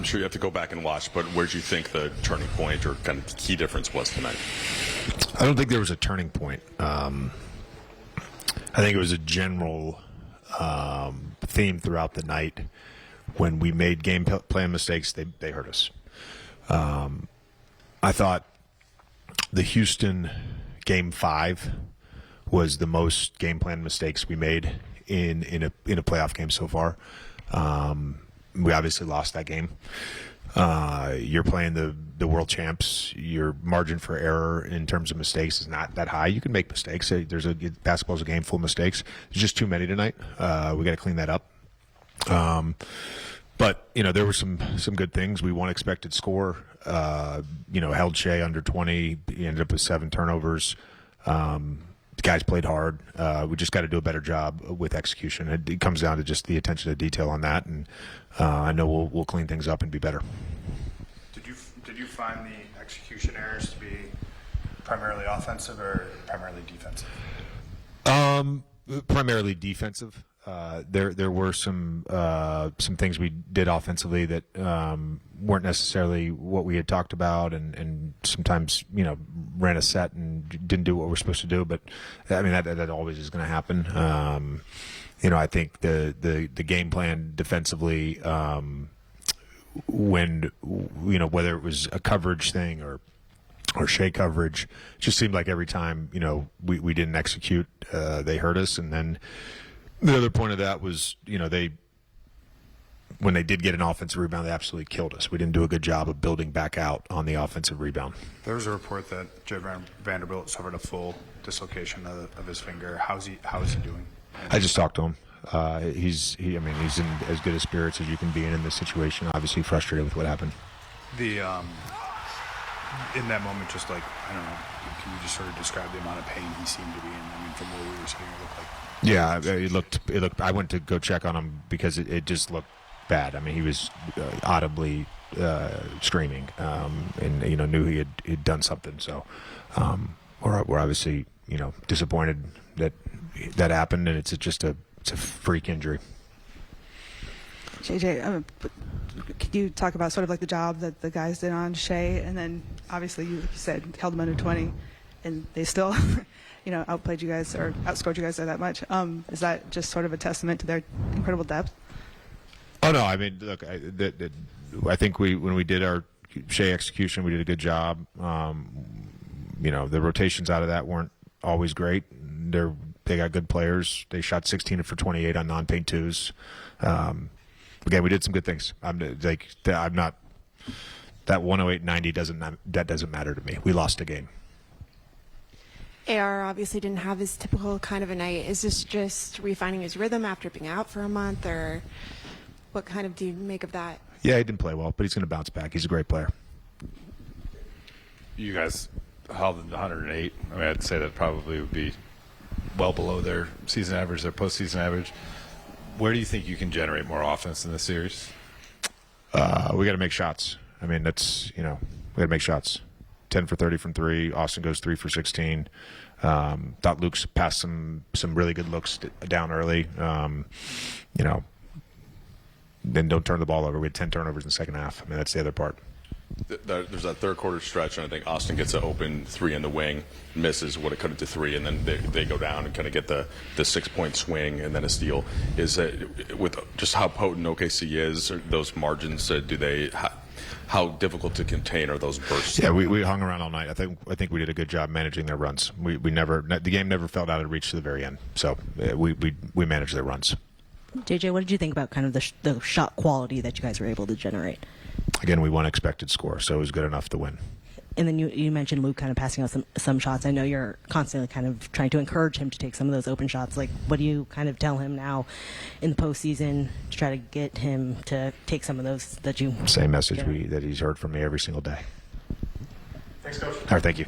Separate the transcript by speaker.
Speaker 1: I'm sure you have to go back and watch, but where do you think the turning point or kind of key difference was tonight?
Speaker 2: I don't think there was a turning point. I think it was a general theme throughout the night. When we made game plan mistakes, they hurt us. I thought the Houston Game 5 was the most game plan mistakes we made in a playoff game so far. We obviously lost that game. You're playing the world champs. Your margin for error in terms of mistakes is not that high. You can make mistakes. Basketball's a game full of mistakes. There's just too many tonight. We got to clean that up. But there were some good things. We won expected score. Held Shea under 20. He ended up with 7 turnovers. The guys played hard. We just got to do a better job with execution. It comes down to just the attention to detail on that, and I know we'll clean things up and be better.
Speaker 3: Did you find the execution errors to be primarily offensive or primarily defensive?
Speaker 2: Primarily defensive. There were some things we did offensively that weren't necessarily what we had talked about, and sometimes ran a set and didn't do what we're supposed to do. But I mean that always is going to happen. I think the game plan defensively, when whether it was a coverage thing or Shea coverage, it just seemed like every time we didn't execute, they hurt us. And then the other point of that was, when they did get an offensive rebound, they absolutely killed us. We didn't do a good job of building back out on the offensive rebound.
Speaker 3: There was a report that Jed Vanderbilt suffered a full dislocation of his finger. How is he doing?
Speaker 2: I just talked to him. He's in as good a spirits as you can be in this situation. Obviously frustrated with what happened.
Speaker 3: In that moment, just like, I don't know, can you just sort of describe the amount of pain he seemed to be in? I mean, from where we were sitting, it looked like.
Speaker 2: Yeah, it looked. I went to go check on him because it just looked bad. I mean, he was audibly screaming, and knew he had done something. So we're obviously disappointed that happened, and it's a freak injury.
Speaker 4: JJ, could you talk about sort of like the job that the guys did on Shea, and then obviously you said held them under 20, and they still outplayed you guys or outscored you guys by that much. Is that just sort of a testament to their incredible depth?
Speaker 2: Oh no, I mean, look, I think when we did our Shea execution, we did a good job. The rotations out of that weren't always great. They got good players. They shot 16 for 28 on non-paint twos. Again, we did some good things. I'm not that 108-90 doesn't matter to me. We lost a game.
Speaker 5: AR obviously didn't have his typical kind of a night. Is this just refining his rhythm after being out for a month, or what kind of do you make of that?
Speaker 2: Yeah, he didn't play well, but he's going to bounce back. He's a great player.
Speaker 6: You guys held them to 108. I mean, I'd say that probably would be well below their season average, their postseason average. Where do you think you can generate more offense in this series?
Speaker 2: We got to make shots. I mean, we got to make shots. 10 for 30 from 3. Austin goes 3 for 16. Thought Luke's passed some really good looks down early. Then don't turn the ball over. We had 10 turnovers in the second half. I mean, that's the other part.
Speaker 1: There's that third quarter stretch, and I think Austin gets an open 3 in the wing, misses what it could have to 3, and then they go down and kind of get the 6-point swing and then a steal. Is with just how potent OKC is, those margins, how difficult to contain are those bursts?
Speaker 2: Yeah, we hung around all night. I think we did a good job managing their runs. The game never felt out of reach to the very end. So we managed their runs.
Speaker 7: JJ, what did you think about kind of the shot quality that you guys were able to generate?
Speaker 2: Again, we won expected score, so it was good enough to win.
Speaker 7: And then you mentioned Luke kind of passing out some shots. I know you're constantly kind of trying to encourage him to take some of those open shots. Like, what do you kind of tell him now in the postseason to try to get him to take some of those that you...
Speaker 2: Same message that he's heard from me every single day.
Speaker 3: Thanks, Coach.
Speaker 2: All right, thank you.